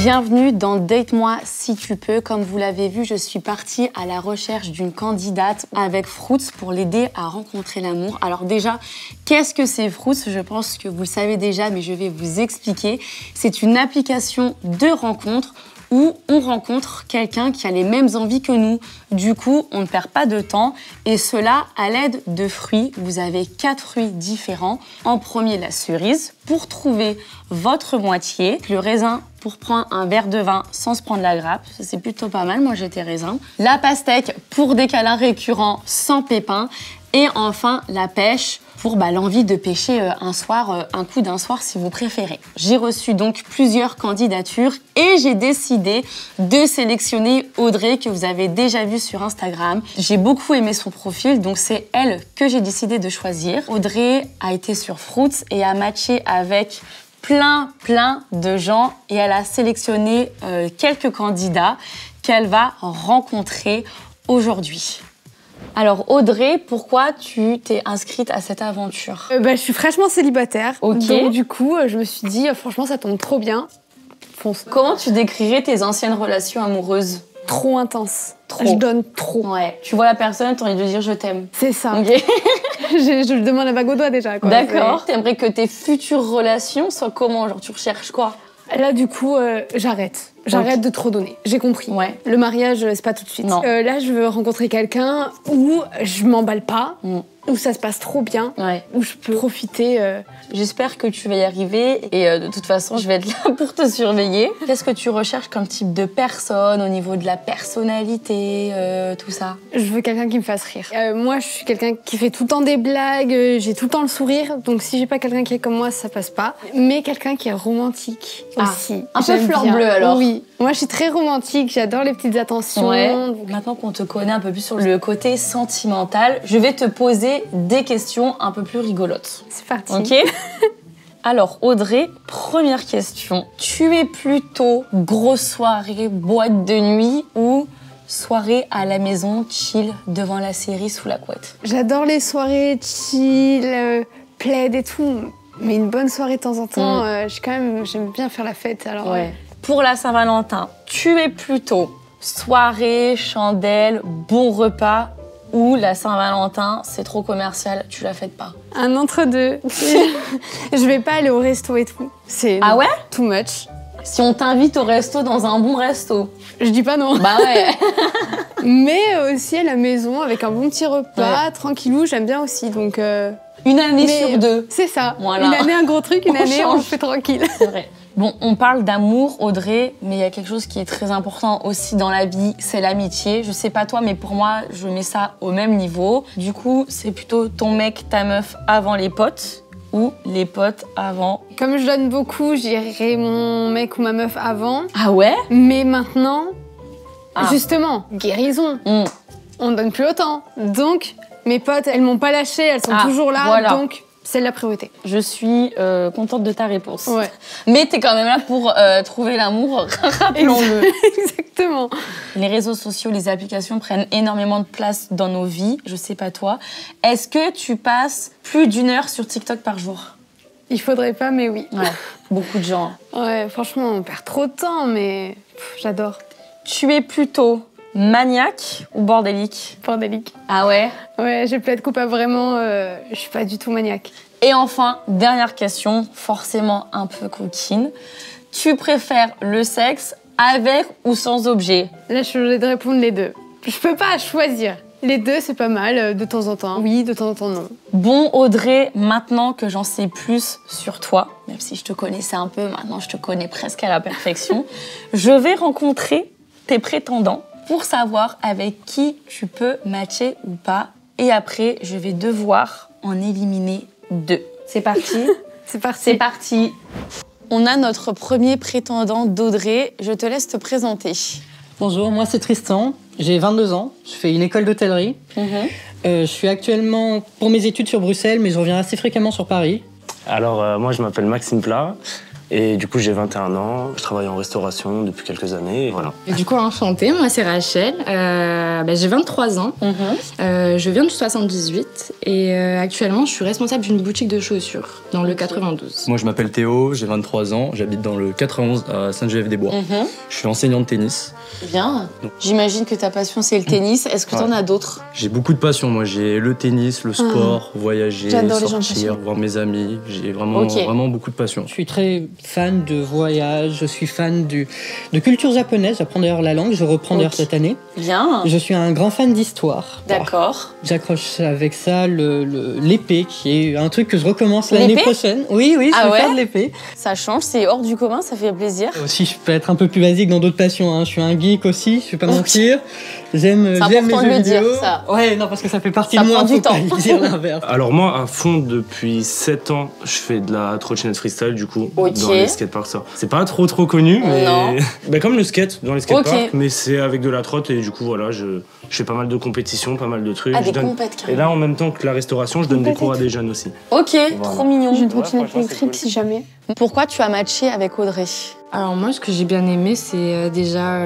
Bienvenue dans Date-moi si tu peux. Comme vous l'avez vu, je suis partie à la recherche d'une candidate avec Fruitz pour l'aider à rencontrer l'amour. Alors déjà, qu'est-ce que c'est Fruitz? Je pense que vous le savez déjà, mais je vais vous expliquer. C'est une application de rencontre où on rencontre quelqu'un qui a les mêmes envies que nous. Du coup, on ne perd pas de temps et cela à l'aide de fruits. Vous avez 4 fruits différents. En premier, la cerise pour trouver votre moitié, le raisin pour prendre un verre de vin sans se prendre la grappe. Ça, c'est plutôt pas mal, moi j'étais raisin. La pastèque pour des câlins récurrents sans pépins. Et enfin, la pêche pour l'envie de pêcher un coup d'un soir si vous préférez. J'ai reçu donc plusieurs candidatures et j'ai décidé de sélectionner Audrey que vous avez déjà vue sur Instagram. J'ai beaucoup aimé son profil, donc c'est elle que j'ai décidé de choisir. Audrey a été sur Fruitz et a matché avec plein de gens et elle a sélectionné quelques candidats qu'elle va rencontrer aujourd'hui. Alors Audrey, pourquoi tu t'es inscrite à cette aventure? Je suis fraîchement célibataire, Ok. Donc du coup je me suis dit franchement ça tombe trop bien. Fonce. Comment tu décrirais tes anciennes relations amoureuses? Trop intense. Trop. Je donne trop. Ouais. Tu vois la personne, t'as envie de dire je t'aime. C'est ça. Ok. Je le demande la bague au doigt déjà. Quoi. D'accord. T'aimerais que tes futures relations soient comment? Genre tu recherches quoi? Là du coup j'arrête. J'arrête de trop donner. J'ai compris. Ouais. Le mariage c'est pas tout de suite. Non. Là je veux rencontrer quelqu'un où je m'emballe pas, où ça se passe trop bien, Ouais. où je peux profiter. J'espère que tu vas y arriver et de toute façon, je vais être là pour te surveiller. Qu'est-ce que tu recherches comme type de personne au niveau de la personnalité, tout ça? Je veux quelqu'un qui me fasse rire. Moi, je suis quelqu'un qui fait tout le temps des blagues, j'ai tout le temps le sourire, donc si j'ai pas quelqu'un qui est comme moi, ça passe pas. Mais quelqu'un qui est romantique aussi. Un peu J'aime fleur bien. bleue alors. Oui. Moi, je suis très romantique, j'adore les petites attentions. Ouais. Donc- Maintenant qu'on te connaît un peu plus sur le côté sentimental, je vais te poser des questions un peu plus rigolotes. C'est parti. Ok. Alors Audrey, première question. Tu es plutôt grosse soirée, boîte de nuit ou soirée à la maison, chill, devant la série, sous la couette? J'adore les soirées chill, plaid et tout. Mais une bonne soirée de temps en temps, j'aime bien faire la fête. Alors, Ouais. Pour la Saint-Valentin, tu es plutôt soirée, chandelle, bon repas ou la Saint-Valentin, c'est trop commercial, tu la fêtes pas? un entre-deux. Je vais pas aller au resto et tout. C'est Ah ouais? too much. Si on t'invite au resto dans un bon resto. Je dis pas non. Bah ouais. Mais aussi à la maison, avec un bon petit repas, tranquillou, j'aime bien aussi. Donc, Une année mais sur 2. c'est ça. Voilà. Une année, un gros truc, une On année, on change. fait tranquille. C'est vrai. Bon, on parle d'amour, Audrey, mais il y a quelque chose qui est très important aussi dans la vie, c'est l'amitié. Je sais pas toi, mais pour moi, je mets ça au même niveau. Du coup, c'est plutôt ton mec, ta meuf avant les potes ou les potes avant? Comme je donne beaucoup, j'irai mon mec ou ma meuf avant. Ah ouais? Mais maintenant, Ah. justement, guérison. On donne plus autant. Donc, mes potes, elles m'ont pas lâché, elles sont Ah, toujours là. voilà. Donc, c'est la priorité. Je suis contente de ta réponse. Ouais. Mais t'es quand même là pour trouver l'amour, rappelons-le. Exactement. Les réseaux sociaux, les applications prennent énormément de place dans nos vies. Je sais pas toi. Est-ce que tu passes plus d'1 heure sur TikTok par jour? Il faudrait pas, mais oui. Ouais, beaucoup de gens. Ouais, franchement, on perd trop de temps, mais j'adore. Tu es plutôt maniaque ou bordélique? Bordélique. Ah ouais? Ouais, je plaide coupable, vraiment, je suis pas du tout maniaque. Et enfin, dernière question, forcément un peu coquine. Tu préfères le sexe avec ou sans objet? Là, je suis obligée de répondre les deux. Je peux pas choisir. Les deux, c'est pas mal, de temps en temps. Oui, de temps en temps, non. Bon Audrey, maintenant que j'en sais plus sur toi, même si je te connaissais un peu, maintenant je te connais presque à la perfection, je vais rencontrer tes prétendants pour savoir avec qui tu peux matcher ou pas. Et après, je vais devoir en éliminer 2. C'est parti? C'est parti. C'est parti. On a notre premier prétendant d'Audrey. Je te laisse te présenter. Bonjour, moi c'est Tristan, j'ai 22 ans, je fais une école d'hôtellerie. Je suis actuellement pour mes études sur Bruxelles, mais je reviens assez fréquemment sur Paris. Alors, moi, je m'appelle Maxime Plat. Et du coup, j'ai 21 ans, je travaille en restauration depuis quelques années, et voilà. Et du coup, enchantée, moi c'est Rachel, j'ai 23 ans, je viens du 78 et actuellement je suis responsable d'une boutique de chaussures dans le 92. Moi je m'appelle Théo, j'ai 23 ans, j'habite dans le 91 à Sainte-Geneviève-des-Bois. Je suis enseignant de tennis. Bien. J'imagine que ta passion c'est le tennis. Est-ce que t'en as d'autres? J'ai beaucoup de passions, moi j'ai le tennis, le sport, voyager, sortir, voir mes amis. J'ai vraiment beaucoup de passions. Je suis très fan de voyage, je suis fan de culture japonaise. J'apprends d'ailleurs la langue, je reprends d'ailleurs cette année. Bien. Je suis un grand fan d'histoire. D'accord. J'accroche avec ça l'épée, qui est un truc que je recommence l'année prochaine. Oui, je vais faire de l'épée. Ça change, c'est hors du commun, ça fait plaisir. Aussi, je peux être un peu plus basique dans d'autres passions. Je suis un geek aussi, je vais pas mentir. J'aime les jeux vidéo. Dire, ça. Ouais, non, parce que ça fait partie de moi. Ça prend du temps. Pas dire l'inverse. Alors moi, à fond, depuis 7 ans, je fais de la trottinette freestyle, du coup, dans les skateparks. Ça. C'est pas trop connu, mais comme le skate dans les skateparks, mais c'est avec de la trotte et du coup, voilà, je fais pas mal de compétitions, pas mal de trucs. Et là, en même temps que la restauration, je donne des cours à des jeunes aussi. Ok, trop mignon. J'ai une trottinette électrique si jamais. Pourquoi tu as matché avec Audrey? Alors moi, ce que j'ai bien aimé, c'est déjà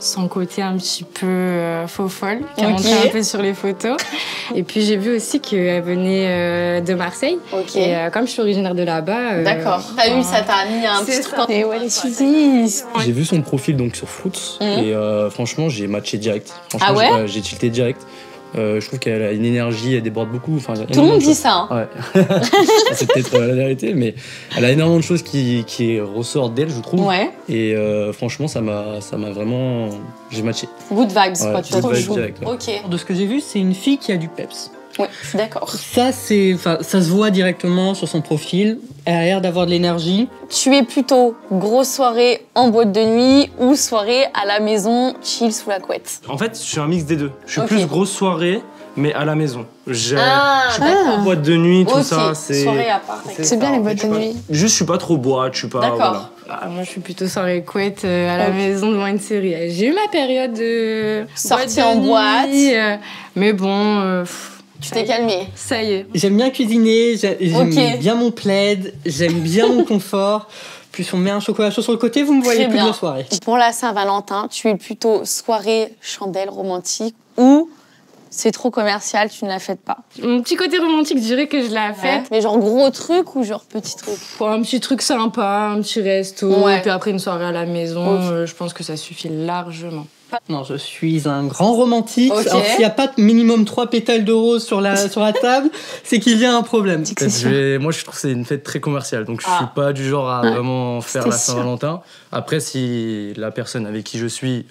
son côté un petit peu faux-folle, qui a montré un peu sur les photos. Et puis j'ai vu aussi qu'elle venait de Marseille. Et comme je suis originaire de là-bas... D'accord. T'as vu, ça t'a mis un petit truc. Et ouais, les suivis. J'ai vu son profil donc sur Fruits et franchement, j'ai matché direct. Franchement, j'ai tilté direct. Je trouve qu'elle a une énergie, elle déborde beaucoup. Enfin, tout le monde dit ça. Ouais. C'est peut-être la vérité, mais elle a énormément de choses qui ressortent d'elle, je trouve. Ouais. Et franchement, ça m'a vraiment... J'ai matché. Good vibes, quoi. Tu good vibes direct. Ok. De ce que j'ai vu, c'est une fille qui a du peps. Ouais, je suis d'accord. Ça se voit directement sur son profil. Elle a l'air d'avoir de l'énergie. Tu es plutôt grosse soirée en boîte de nuit ou soirée à la maison, chill sous la couette? En fait, je suis un mix des deux. Je suis plus grosse soirée, mais à la maison. Je suis pas boîte de nuit, tout ça. Soirée à part. C'est bien les boîtes de nuit. Juste, je suis pas trop boîte, je suis pas... D'accord. Voilà. Moi, je suis plutôt soirée couette à la maison devant une série. J'ai eu ma période de sortie en boîte. Mais bon... Tu t'es calmée. Ça y est. J'aime bien cuisiner, j'aime bien mon plaid, j'aime bien mon confort. Plus on met un chocolat chaud sur le côté, vous me voyez plus de la soirée. Pour la Saint-Valentin, tu es plutôt soirée chandelle romantique ou c'est trop commercial, tu ne la fêtes pas? Mon petit côté romantique, je dirais que je la fête. Mais genre gros truc ou genre petit truc? Pour un petit truc sympa, un petit resto, et puis après une soirée à la maison, je pense que ça suffit largement. Non, je suis un grand romantique. Alors, s'il n'y a pas minimum 3 pétales de rose sur la table, c'est qu'il y a un problème. Moi, je trouve que c'est une fête très commerciale. Donc, je suis pas du genre à vraiment faire la Saint-Valentin. Après, si la personne avec qui je suis,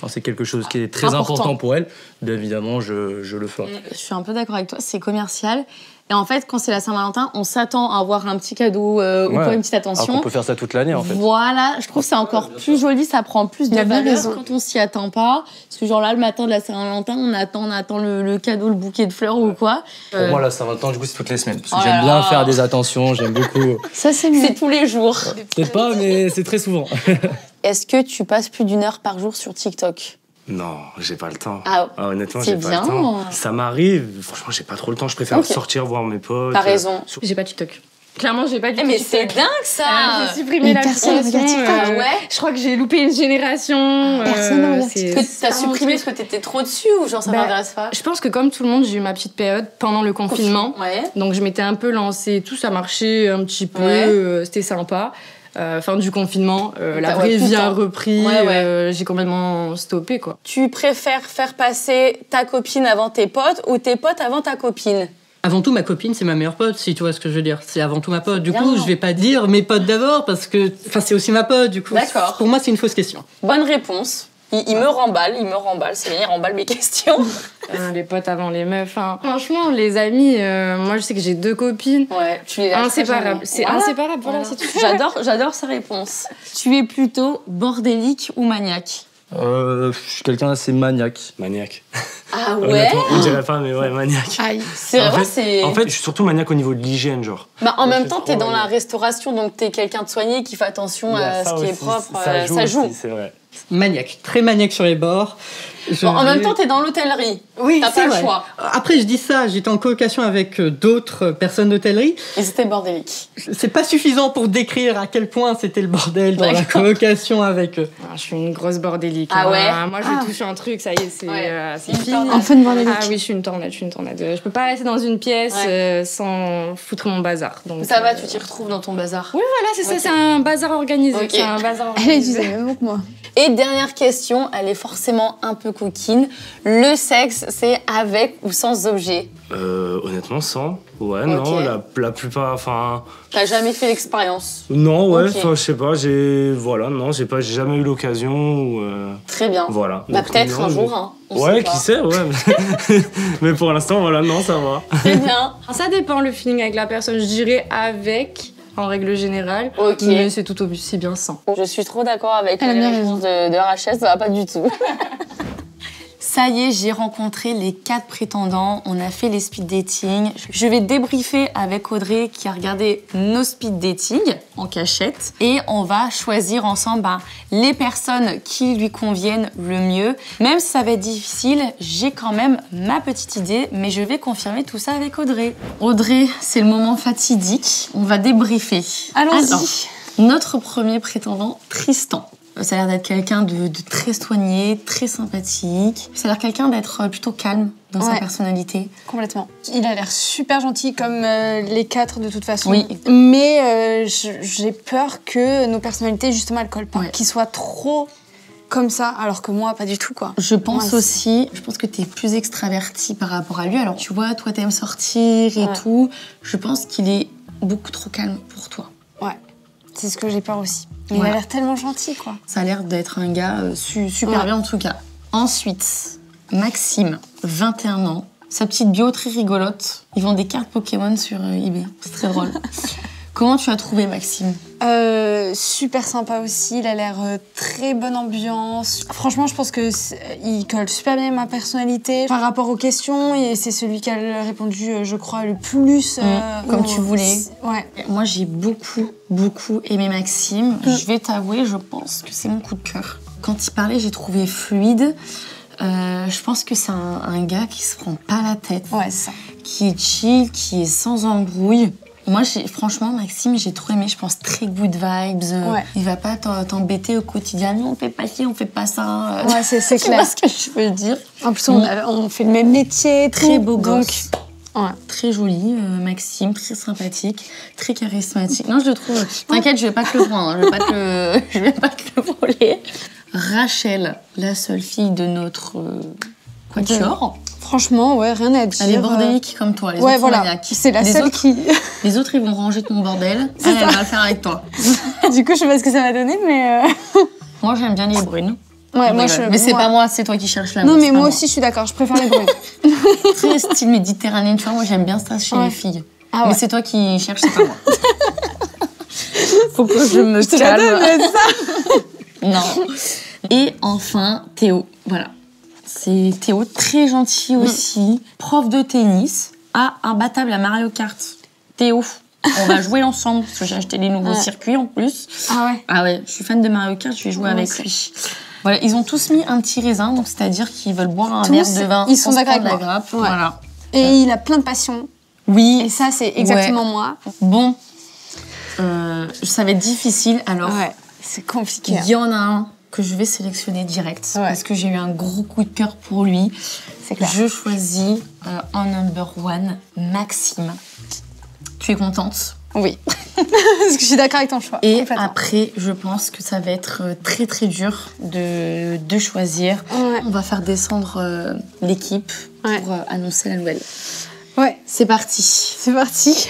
c'est quelque chose qui est très important pour elle, bien évidemment, je le ferai. Je suis un peu d'accord avec toi, c'est commercial. Et en fait, quand c'est la Saint-Valentin, on s'attend à avoir un petit cadeau ou quoi, une petite attention. Alors qu'on peut faire ça toute l'année, en fait. Voilà, je trouve que c'est encore plus joli, ça prend plus de valeur quand on s'y attend pas. Parce que genre là, le matin de la Saint-Valentin, on attend le cadeau, le bouquet de fleurs ou quoi. Pour moi, la Saint-Valentin, du coup, c'est toutes les semaines. Parce que j'aime bien faire des attentions, j'aime beaucoup... Ça, c'est mieux. C'est tous les jours. Peut-être pas, mais c'est très souvent. Est-ce que tu passes plus d'1 heure par jour sur TikTok? Non, j'ai pas le temps. Honnêtement, j'ai pas le temps. Ça m'arrive, franchement, j'ai pas trop le temps. Je préfère sortir, voir mes potes. T'as raison. J'ai pas TikTok. Clairement, j'ai pas du tout. Mais c'est dingue ça! J'ai supprimé l'application. Je crois que j'ai loupé une génération. Personne t'as supprimé parce que t'étais trop dessus ou genre ça m'intéresse pas? Je pense que comme tout le monde, j'ai eu ma petite période pendant le confinement. Donc je m'étais un peu lancée et tout, ça marchait un petit peu, c'était sympa. Fin du confinement, la vraie vie a repris, j'ai complètement stoppé quoi. Tu préfères faire passer ta copine avant tes potes ou tes potes avant ta copine? Avant tout, ma copine, c'est ma meilleure pote, si tu vois ce que je veux dire. C'est avant tout ma pote. Du coup, je vais pas dire mes potes d'abord parce que c'est aussi ma pote, du coup. D'accord. Pour moi, c'est une fausse question. Bonne réponse. Il me remballe, c'est bien, il remballe mes questions. Les potes avant les meufs. Franchement, les amis, moi je sais que j'ai 2 copines. Ouais, tu les lâches inséparables. C'est inséparable, voilà, c'est tout. J'adore ces réponses. Tu es plutôt bordélique ou maniaque? Je suis quelqu'un d'assez maniaque. Maniaque. Ah ouais? On dirait pas, mais ouais, maniaque. Aïe. C'est vrai, c'est... En fait, je suis surtout maniaque au niveau de l'hygiène, genre. En même temps, t'es dans la restauration, donc t'es quelqu'un de soigné qui fait attention à ce qui est propre. Ça joue. C'est vrai. Maniaque, très maniaque sur les bords. En même temps, t'es dans l'hôtellerie. Oui, t'as pas le choix. Après, je dis ça, j'étais en colocation avec d'autres personnes d'hôtellerie. Et c'était bordélique. C'est pas suffisant pour décrire à quel point c'était le bordel dans la colocation avec eux. Je suis une grosse bordélique. Ah ouais. Moi, je touche un truc, ça y est, c'est fini. Un peu de bordélique. Ah oui, je suis une tornade. Je peux pas rester dans une pièce sans foutre mon bazar. Donc, ça va, tu t'y retrouves dans ton bazar. Oui, voilà, c'est ça, c'est un bazar organisé. Okay. C'est un bazar organisé. Elle disait même que moi. Et dernière question, elle est forcément un peu coquine. Le sexe, c'est avec ou sans objet? Honnêtement, sans. Ouais, okay. Non, la plupart, enfin... T'as jamais fait l'expérience? Non, ouais, enfin, je sais pas, j'ai jamais eu l'occasion ou... Très bien. Voilà. Bah, peut-être un jour, hein. Ouais, qui sait, ouais. Mais pour l'instant, voilà, non, ça va. Très bien. Ça dépend, le feeling avec la personne, je dirais avec... en règle générale, mais c'est tout aussi bien sans. Je suis trop d'accord avec la réponse de Rachel, ça va pas du tout. Ça y est, j'ai rencontré les 4 prétendants, on a fait les speed dating. Je vais débriefer avec Audrey qui a regardé nos speed dating en cachette et on va choisir ensemble les personnes qui lui conviennent le mieux. Même si ça va être difficile, j'ai quand même ma petite idée, mais je vais confirmer tout ça avec Audrey. Audrey, c'est le moment fatidique, on va débriefer. Allons-y. Notre premier prétendant, Tristan. Ça a l'air d'être quelqu'un de très soigné, très sympathique. Ça a l'air quelqu'un d'être plutôt calme dans sa personnalité. Complètement. Il a l'air super gentil comme les 4 de toute façon. Oui. Mais j'ai peur que nos personnalités justement elles collent pas. Qu'ils soient trop comme ça, alors que moi pas du tout quoi. Je pense aussi, je pense que t'es plus extravertie par rapport à lui. Alors tu vois, toi t'aimes sortir et tout. Je pense qu'il est beaucoup trop calme pour toi. Ouais, c'est ce que j'ai peur aussi. Il a l'air tellement gentil, quoi. Ça a l'air d'être un gars super bien, en tout cas. Ensuite, Maxime, 21 ans. Sa petite bio très rigolote. Ils vendent des cartes Pokémon sur eBay. C'est très drôle. Comment tu as trouvé Maxime? Super sympa aussi. Il a l'air très bonne ambiance. Franchement, je pense qu'il colle super bien à ma personnalité. Par rapport aux questions, et c'est celui qui a répondu, je crois, le plus. Comme tu voulais. Ouais. Moi, j'ai beaucoup aimé Maxime. Je vais t'avouer, je pense que c'est mon coup de cœur. Quand il parlait, j'ai trouvé fluide. Je pense que c'est un gars qui se prend pas la tête. Ouais, ça. Qui est chill, qui est sans embrouille. Moi, franchement, Maxime, j'ai trop aimé, je pense, très good vibes. Il va pas t'embêter au quotidien. Non, on fait pas ci, on fait pas ça. Ouais, c'est clair. Tu vois ce que je veux dire? En plus, on fait le même métier. Très beau gosse. Ouais. Très joli, Maxime, très sympathique, très charismatique. Non, je le trouve... T'inquiète, je vais pas te le prendre, je vais pas te le voler. Rachel, la seule fille de notre quatuor. Franchement, ouais, rien à dire. Elle est bordélique comme toi, les autres maniaques. C'est la seule qui... Les autres, ils vont ranger ton bordel. Elle va le faire avec toi. Du coup, je sais pas ce que ça va donner, mais... Moi, j'aime bien les brunes. Ouais, mais c'est pas moi, c'est toi qui cherches la Non, mais moi aussi, je suis d'accord, je préfère les brunes. Très style méditerranéen, tu vois, moi, j'aime bien ça chez les filles. Ah, mais c'est toi qui cherches, c'est pas moi. Faut que je me calme. Non. Et enfin, Théo. Voilà. C'est Théo, très gentil aussi, prof de tennis, imbattable à Mario Kart. Théo, on va jouer ensemble, parce que j'ai acheté les nouveaux circuits en plus. Ah ouais, je suis fan de Mario Kart, je vais jouer avec lui. Voilà, ils ont tous mis un petit raisin, donc c'est-à-dire qu'ils veulent boire un verre de vin. Ils sont d'accord avec la grappe. Voilà. Et il a plein de passion. Oui. Et ça, c'est exactement moi. Bon, ça va être difficile, alors... Ouais, c'est compliqué. Il y en a un que je vais sélectionner direct, parce que j'ai eu un gros coup de cœur pour lui. C'est clair. Je choisis en number 1, Maxime. Tu es contente? Oui. Parce que je suis d'accord avec ton choix. Et après, je pense que ça va être très très dur de choisir. Ouais. On va faire descendre l'équipe pour annoncer la nouvelle. Ouais. C'est parti. C'est parti.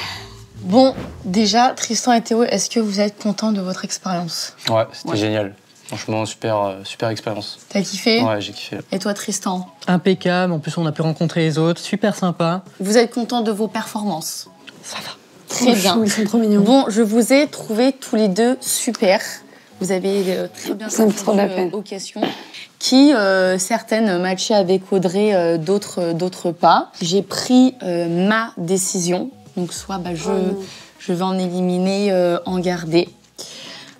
Bon, déjà, Tristan et Théo, est-ce que vous êtes contents de votre expérience? Ouais, c'était génial. Franchement, super expérience. T'as kiffé? Ouais, j'ai kiffé. Et toi, Tristan? Impeccable, en plus on a pu rencontrer les autres, super sympa. Vous êtes contents de vos performances? Ça va. Très bien. Ils sont trop mignons. Bon, je vous ai trouvés tous les deux super. Vous avez très bien répondu aux questions. Qui, certaines matchaient avec Audrey, d'autres pas. J'ai pris ma décision. Donc soit je vais en éliminer, en garder.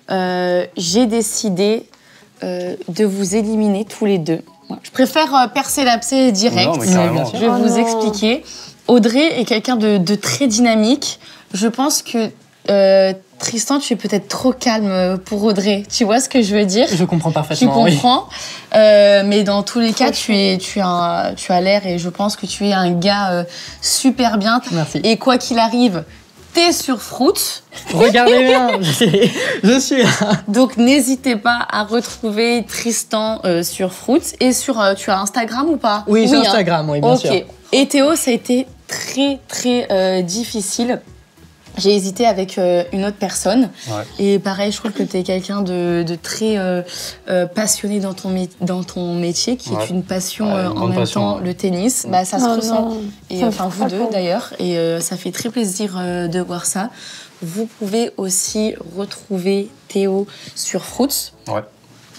J'ai décidé de vous éliminer tous les deux. Je préfère percer l'abcès direct. Non, mais carrément. Je vais vous expliquer. Audrey est quelqu'un de très dynamique. Je pense que Tristan, tu es peut-être trop calme pour Audrey. Tu vois ce que je veux dire? Je comprends parfaitement. Tu comprends. Oui. Mais dans tous les cas, tu as l'air et je pense que tu es un gars super bien. Merci. Et quoi qu'il arrive, t'es sur Fruits. Regardez bien, je suis là. Donc n'hésitez pas à retrouver Tristan sur Fruits. Et tu as Instagram ou pas? Oui, sur Instagram, oui, bien sûr. Et Théo, ça a été très difficile. J'ai hésité avec une autre personne. Ouais. Et pareil, je trouve que tu es quelqu'un de très passionné dans ton métier, qui est une passion en même temps, le tennis. Bah, ça se ressent. Et, enfin, vous deux d'ailleurs. Et ça fait très plaisir de voir ça. Vous pouvez aussi retrouver Théo sur Fruits. Ouais.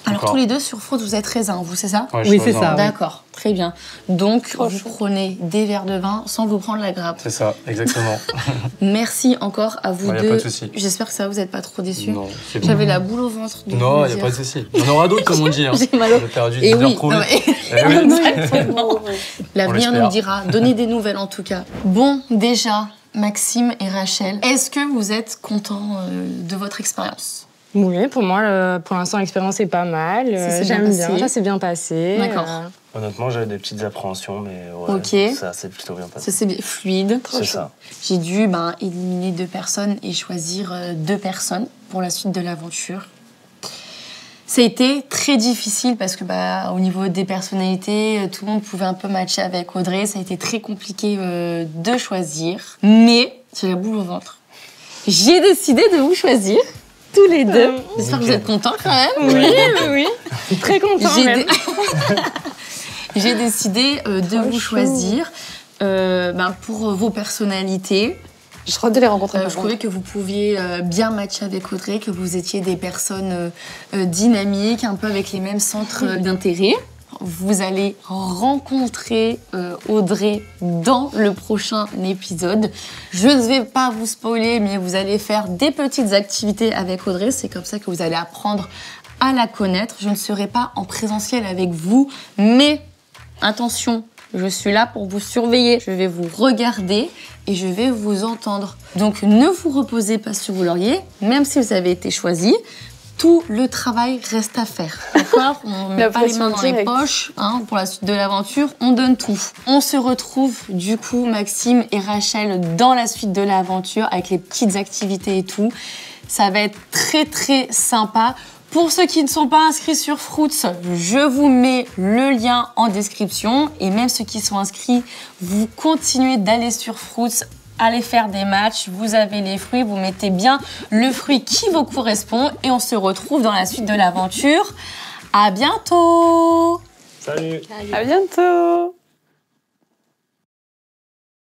Alors tous les deux sur Fruits, vous êtes raisins, vous, c'est ça? Ouais, oui, c'est ça. D'accord, très bien. Donc vous prenez des verres de vin sans vous prendre la grappe. C'est ça, exactement. Merci encore à vous deux. Y a pas de souci. J'espère que ça vous n'êtes pas trop déçus. Non, c'est bon. J'avais la boule au ventre. Non, il n'y a pas de souci. On aura d'autres, comme on dit. Hein. J'ai mal au... On a perdu 10 heures trop vite. Exactement. L'avenir nous dira. Donnez des nouvelles en tout cas. Bon, déjà, Maxime et Rachel, est-ce que vous êtes contents de votre expérience? Oui, pour moi, pour l'instant, l'expérience est pas mal. J'aime bien, ça s'est bien passé. D'accord. Honnêtement, j'avais des petites appréhensions, mais ouais, ça s'est plutôt bien passé. Ça c'est fluide. C'est ça. J'ai dû éliminer 2 personnes et choisir 2 personnes pour la suite de l'aventure. Ça a été très difficile parce que au niveau des personnalités, tout le monde pouvait un peu matcher avec Audrey. Ça a été très compliqué de choisir. Mais j'ai la boule au ventre. J'ai décidé de vous choisir. Tous les deux. J'espère que vous êtes contents quand même. Oui. Très contents. J'ai décidé de vous choisir pour vos personnalités. Je crois de les rencontrer. Je trouvais que vous pouviez bien matcher avec Audrey, que vous étiez des personnes dynamiques, un peu avec les mêmes centres d'intérêt. Vous allez rencontrer Audrey dans le prochain épisode. Je ne vais pas vous spoiler, mais vous allez faire des petites activités avec Audrey. C'est comme ça que vous allez apprendre à la connaître. Je ne serai pas en présentiel avec vous, mais attention, je suis là pour vous surveiller. Je vais vous regarder et je vais vous entendre. Donc ne vous reposez pas sur vos lauriers, même si vous avez été choisi. Tout le travail reste à faire, d'accord? On ne met pas les mains dans les poches, pour la suite de l'aventure, on donne tout. On se retrouve du coup, Maxime et Rachel, dans la suite de l'aventure, avec les petites activités et tout. Ça va être très sympa. Pour ceux qui ne sont pas inscrits sur Fruits, je vous mets le lien en description. Et même ceux qui sont inscrits, vous continuez d'aller sur Fruits, allez faire des matchs, vous avez les fruits, vous mettez bien le fruit qui vous correspond et on se retrouve dans la suite de l'aventure. À bientôt! Salut! À bientôt!